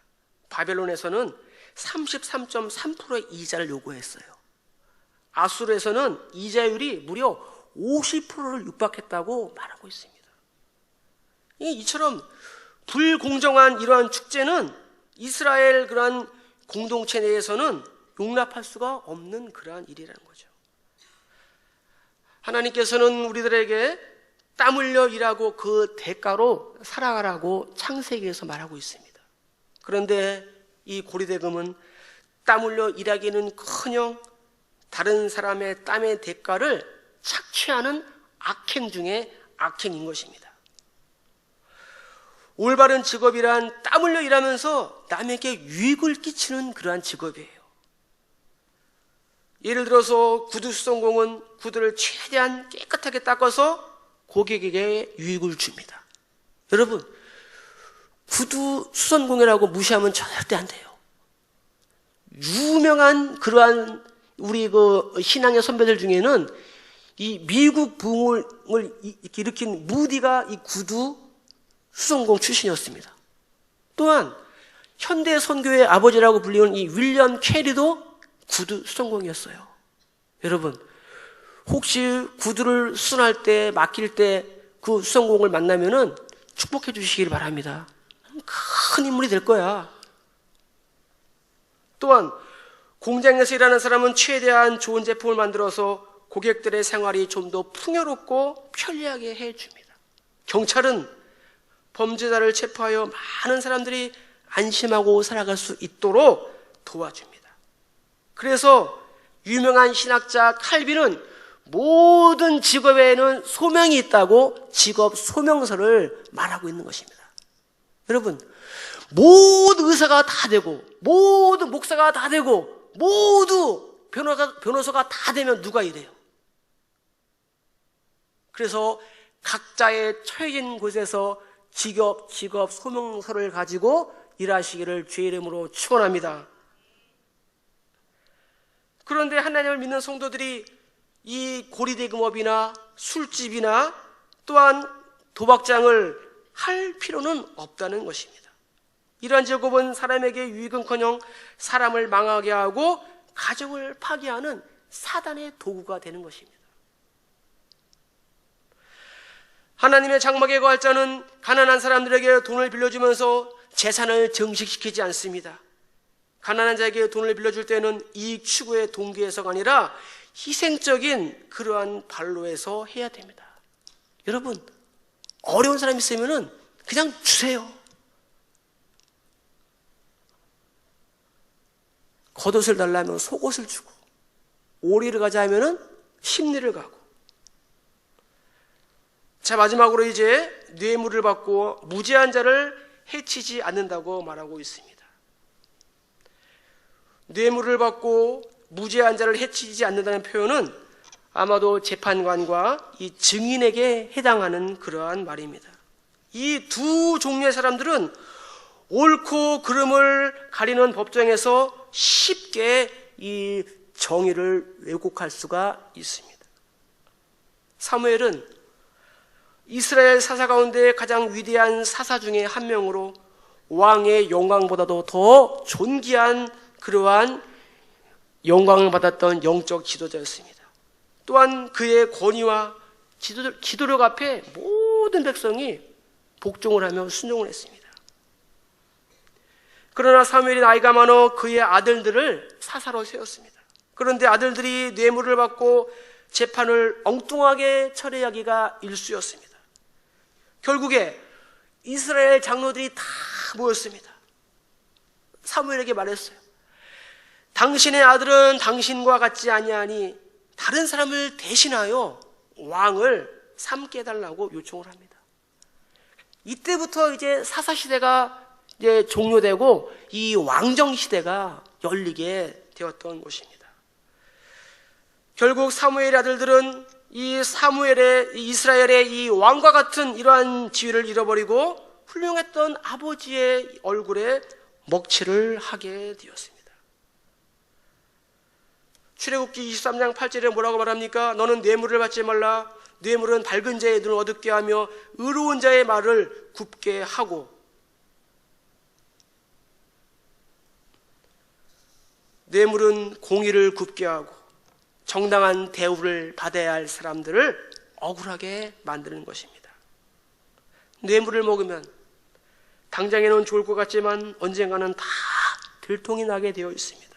바벨론에서는 33.3%의 이자를 요구했어요. 아수르에서는 이자율이 무려 50%를 육박했다고 말하고 있습니다. 이처럼 불공정한 이러한 축제는 이스라엘 그러한 공동체 내에서는 용납할 수가 없는 그러한 일이라는 거죠. 하나님께서는 우리들에게 땀 흘려 일하고 그 대가로 살아가라고 창세기에서 말하고 있습니다. 그런데 이 고리대금은 땀 흘려 일하기는커녕 다른 사람의 땀의 대가를 착취하는 악행 중에 악행인 것입니다. 올바른 직업이란 땀 흘려 일하면서 남에게 유익을 끼치는 그러한 직업이에요. 예를 들어서 구두 수선공은 구두를 최대한 깨끗하게 닦아서 고객에게 유익을 줍니다. 여러분, 구두 수선공이라고 무시하면 절대 안 돼요. 유명한 그러한 우리 그 신앙의 선배들 중에는 이 미국 부흥을 이렇게 일으킨 무디가 이 구두 수성공 출신이었습니다. 또한 현대 선교의 아버지라고 불리는 이 윌리엄 캐리도 구두 수성공이었어요. 여러분, 혹시 구두를 수선할 때, 맡길 때 그 수성공을 만나면은 축복해 주시길 바랍니다. 큰 인물이 될 거야. 또한 공장에서 일하는 사람은 최대한 좋은 제품을 만들어서 고객들의 생활이 좀 더 풍요롭고 편리하게 해줍니다. 경찰은 범죄자를 체포하여 많은 사람들이 안심하고 살아갈 수 있도록 도와줍니다. 그래서 유명한 신학자 칼빈은 모든 직업에는 소명이 있다고 직업 소명서를 말하고 있는 것입니다. 여러분, 모든 의사가 다 되고 모든 목사가 다 되고 모두 변호사가 다 되면 누가 이래요? 그래서 각자의 처해진 곳에서 직업 소명서를 가지고 일하시기를 주의 이름으로 축원합니다. 그런데 하나님을 믿는 성도들이 이 고리대금업이나 술집이나 또한 도박장을 할 필요는 없다는 것입니다. 이러한 직업은 사람에게 유익은커녕 사람을 망하게 하고 가정을 파괴하는 사단의 도구가 되는 것입니다. 하나님의 장막에 거할 자는 가난한 사람들에게 돈을 빌려주면서 재산을 증식시키지 않습니다. 가난한 자에게 돈을 빌려줄 때는 이익 추구의 동기에서가 아니라 희생적인 그러한 발로에서 해야 됩니다. 여러분, 어려운 사람 있으면 그냥 주세요. 겉옷을 달라면 속옷을 주고, 오리를 가자 하면은 심리를 가고. 자, 마지막으로 이제 뇌물을 받고 무죄한 자를 해치지 않는다고 말하고 있습니다. 뇌물을 받고 무죄한 자를 해치지 않는다는 표현은 아마도 재판관과 이 증인에게 해당하는 그러한 말입니다. 이 두 종류의 사람들은 옳고 그름을 가리는 법정에서 쉽게 이 정의를 왜곡할 수가 있습니다. 사무엘은 이스라엘 사사 가운데 가장 위대한 사사 중에 한 명으로 왕의 영광보다도 더 존귀한 그러한 영광을 받았던 영적 지도자였습니다. 또한 그의 권위와 지도력 앞에 모든 백성이 복종을 하며 순종을 했습니다. 그러나 사무엘이 나이가 많아 그의 아들들을 사사로 세웠습니다. 그런데 아들들이 뇌물을 받고 재판을 엉뚱하게 처리하기가 일쑤였습니다. 결국에 이스라엘 장로들이 다 모였습니다. 사무엘에게 말했어요. 당신의 아들은 당신과 같지 아니하니 다른 사람을 대신하여 왕을 삼게 해달라고 요청을 합니다. 이때부터 이제 사사 시대가 이제 종료되고 이 왕정 시대가 열리게 되었던 것입니다. 결국 사무엘의 아들들은 이 이스라엘의 이 왕과 같은 이러한 지위를 잃어버리고 훌륭했던 아버지의 얼굴에 먹칠을 하게 되었습니다. 출애굽기 23장 8절에 뭐라고 말합니까? 너는 뇌물을 받지 말라. 뇌물은 밝은 자의 눈을 어둡게 하며 의로운 자의 말을 굽게 하고, 뇌물은 공의를 굽게 하고 정당한 대우를 받아야 할 사람들을 억울하게 만드는 것입니다. 뇌물을 먹으면 당장에는 좋을 것 같지만 언젠가는 다 들통이 나게 되어 있습니다.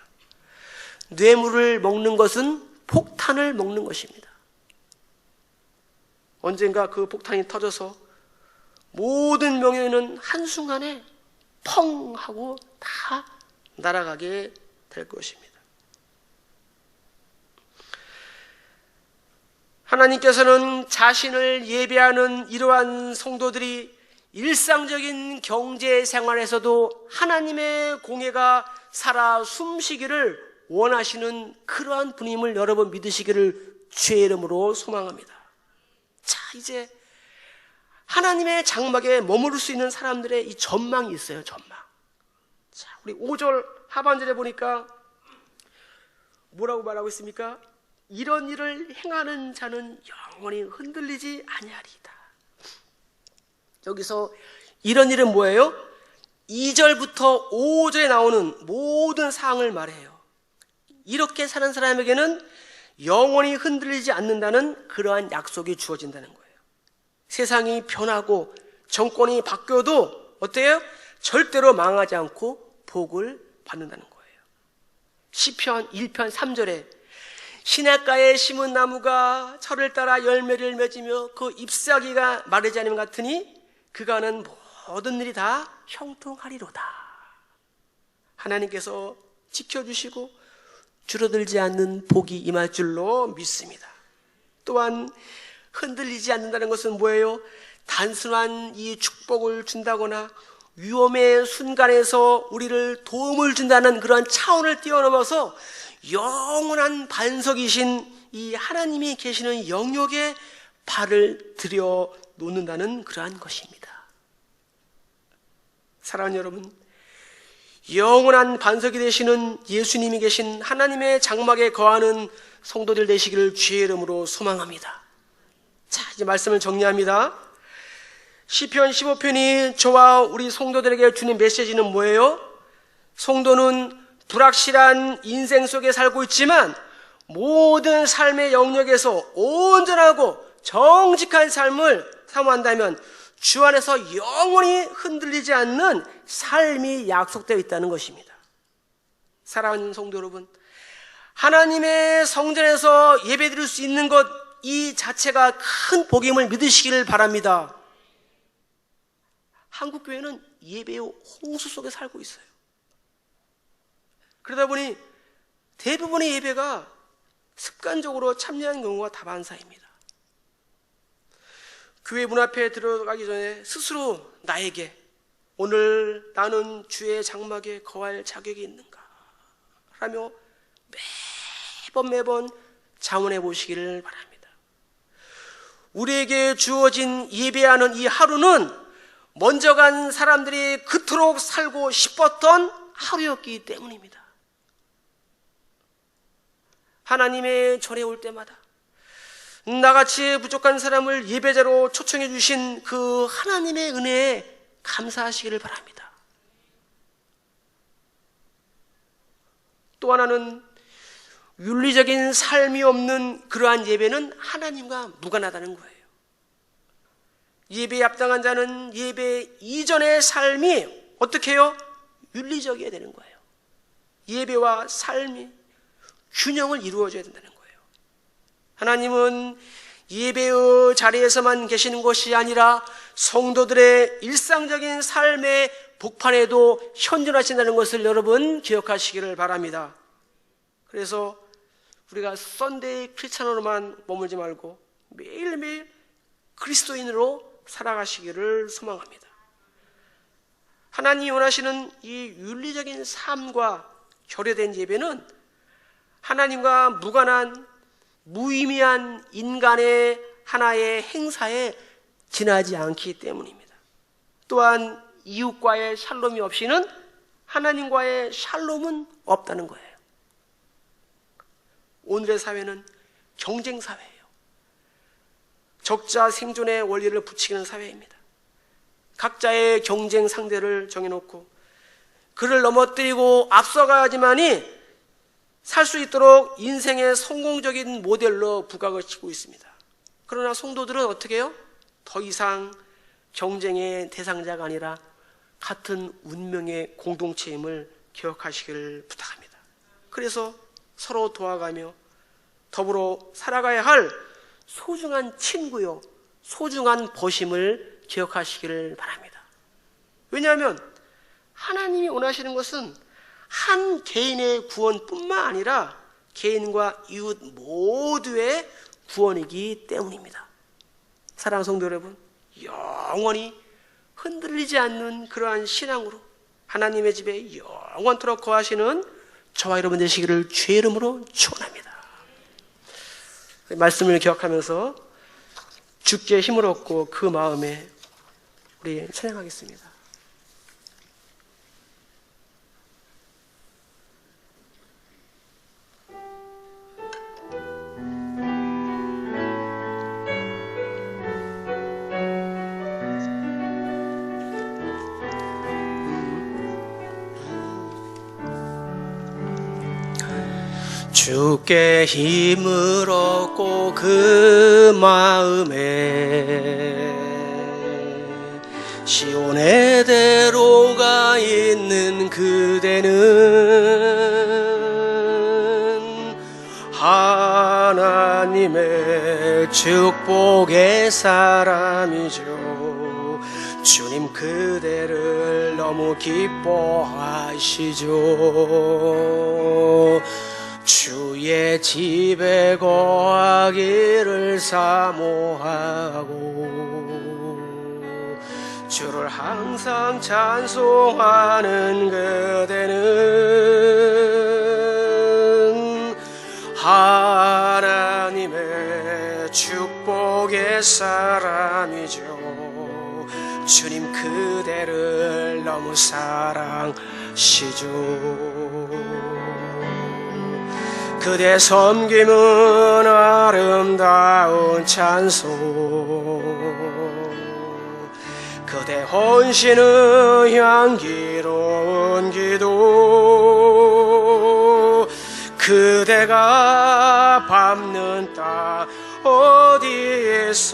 뇌물을 먹는 것은 폭탄을 먹는 것입니다. 언젠가 그 폭탄이 터져서 모든 명예는 한순간에 펑 하고 다 날아가게 될 것입니다. 하나님께서는 자신을 예배하는 이러한 성도들이 일상적인 경제 생활에서도 하나님의 공예가 살아 숨쉬기를 원하시는 그러한 분임을 여러분 믿으시기를 주의 이름으로 소망합니다. 자, 이제 하나님의 장막에 머무를 수 있는 사람들의 이 전망이 있어요. 전망. 자, 우리 5절 하반절에 보니까 뭐라고 말하고 있습니까? 이런 일을 행하는 자는 영원히 흔들리지 아니하리이다. 여기서 이런 일은 뭐예요? 2절부터 5절에 나오는 모든 사항을 말해요. 이렇게 사는 사람에게는 영원히 흔들리지 않는다는 그러한 약속이 주어진다는 거예요. 세상이 변하고 정권이 바뀌어도 어때요? 절대로 망하지 않고 복을 받는다는 거예요. 시편 1편 3절에 시냇가에 심은 나무가 철을 따라 열매를 맺으며 그 잎사귀가 마르지 않음 같으니 그가 하는 모든 일이 다 형통하리로다. 하나님께서 지켜주시고 줄어들지 않는 복이 임할 줄로 믿습니다. 또한 흔들리지 않는다는 것은 뭐예요? 단순한 이 축복을 준다거나 위험의 순간에서 우리를 도움을 준다는 그런 차원을 뛰어넘어서 영원한 반석이신 이 하나님이 계시는 영역에 발을 들여 놓는다는 그러한 것입니다. 사랑하는 여러분, 영원한 반석이 되시는 예수님이 계신 하나님의 장막에 거하는 성도들 되시기를 주의 이름으로 소망합니다. 자, 이제 말씀을 정리합니다. 시편 15편이 저와 우리 성도들에게 주는 메시지는 뭐예요? 성도는 불확실한 인생 속에 살고 있지만 모든 삶의 영역에서 온전하고 정직한 삶을 사모한다면 주 안에서 영원히 흔들리지 않는 삶이 약속되어 있다는 것입니다. 사랑하는 성도 여러분, 하나님의 성전에서 예배드릴 수 있는 것 이 자체가 큰 복임을 믿으시기를 바랍니다. 한국교회는 예배의 홍수 속에 살고 있어요. 그러다 보니 대부분의 예배가 습관적으로 참여하는 경우가 다반사입니다. 교회 문 앞에 들어가기 전에 스스로 나에게 오늘 나는 주의 장막에 거할 자격이 있는가 라며 매번 자문해 보시기를 바랍니다. 우리에게 주어진 예배하는 이 하루는 먼저 간 사람들이 그토록 살고 싶었던 하루였기 때문입니다. 하나님의 절에 올 때마다 나같이 부족한 사람을 예배자로 초청해 주신 그 하나님의 은혜에 감사하시기를 바랍니다. 또 하나는 윤리적인 삶이 없는 그러한 예배는 하나님과 무관하다는 거예요. 예배에 합당한 자는 예배 이전의 삶이 어떻게 해요? 윤리적이어야 되는 거예요. 예배와 삶이 균형을 이루어줘야 된다는 거예요. 하나님은 예배의 자리에서만 계시는 것이 아니라 성도들의 일상적인 삶의 복판에도 현존하신다는 것을 여러분 기억하시기를 바랍니다. 그래서 우리가 썬데이 크리스찬으로만 머물지 말고 매일매일 그리스도인으로 살아가시기를 소망합니다. 하나님이 원하시는 이 윤리적인 삶과 결여된 예배는 하나님과 무관한 무의미한 인간의 하나의 행사에 지나지 않기 때문입니다. 또한 이웃과의 샬롬이 없이는 하나님과의 샬롬은 없다는 거예요. 오늘의 사회는 경쟁 사회예요. 적자 생존의 원리를 부추기는 사회입니다. 각자의 경쟁 상대를 정해놓고 그를 넘어뜨리고 앞서가야지만이 살 수 있도록 인생의 성공적인 모델로 부각을 시키고 있습니다. 그러나 성도들은 어떻게 해요? 더 이상 경쟁의 대상자가 아니라 같은 운명의 공동체임을 기억하시기를 부탁합니다. 그래서 서로 도와가며 더불어 살아가야 할 소중한 친구요, 소중한 벗임을 기억하시기를 바랍니다. 왜냐하면 하나님이 원하시는 것은 한 개인의 구원뿐만 아니라 개인과 이웃 모두의 구원이기 때문입니다. 사랑하는 성도 여러분, 영원히 흔들리지 않는 그러한 신앙으로 하나님의 집에 영원토록 거하시는 저와 여러분 되시기를 주의 이름으로 축원합니다. 말씀을 기억하면서 주께 힘을 얻고 그 마음에 우리 찬양하겠습니다. 주께 힘을 얻고 그 마음에 시온의 대로가 있는 그대는 하나님의 축복의 사람이죠. 주님 그대를 너무 기뻐하시죠. 주의 집에 거하기를 사모하고 주를 항상 찬송하는 그대는 하나님의 축복의 사람이죠. 주님 그대를 너무 사랑하시죠. 그대 섬김은 아름다운 찬송, 그대 헌신은 향기로운 기도, 그대가 밟는 땅 어디에서라도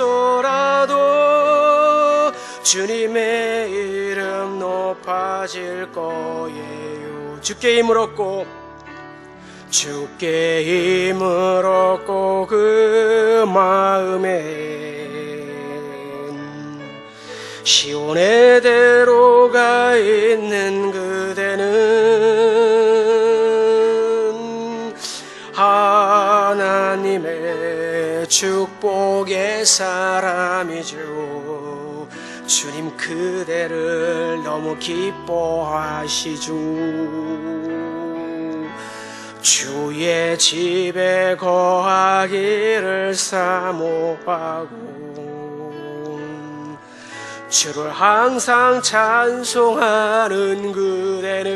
주님의 이름 높아질 거예요. 주께 힘을 얻고 주께 힘을 얻고 그 마음에 시온의 대로가 있는 그대는 하나님의 축복의 사람이죠. 주님 그대를 너무 기뻐하시죠. 주의 집에 거하기를 사모하고 주를 항상 찬송하는 그대는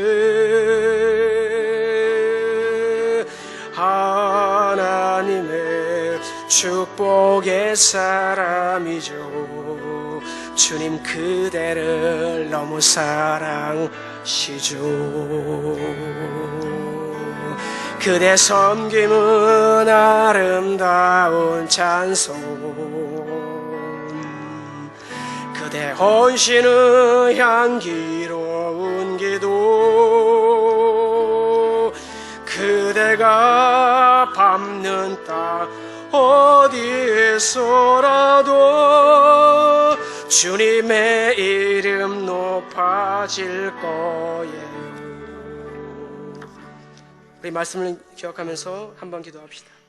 하나님의 축복의 사람이죠. 주님 그대를 너무 사랑하시죠. 그대 섬김은 아름다운 찬송, 그대 헌신은 향기로운 기도, 그대가 밟는 땅 어디에서라도 주님의 이름 높아질 거예요. 우리 말씀을 기억하면서 한번 기도합시다.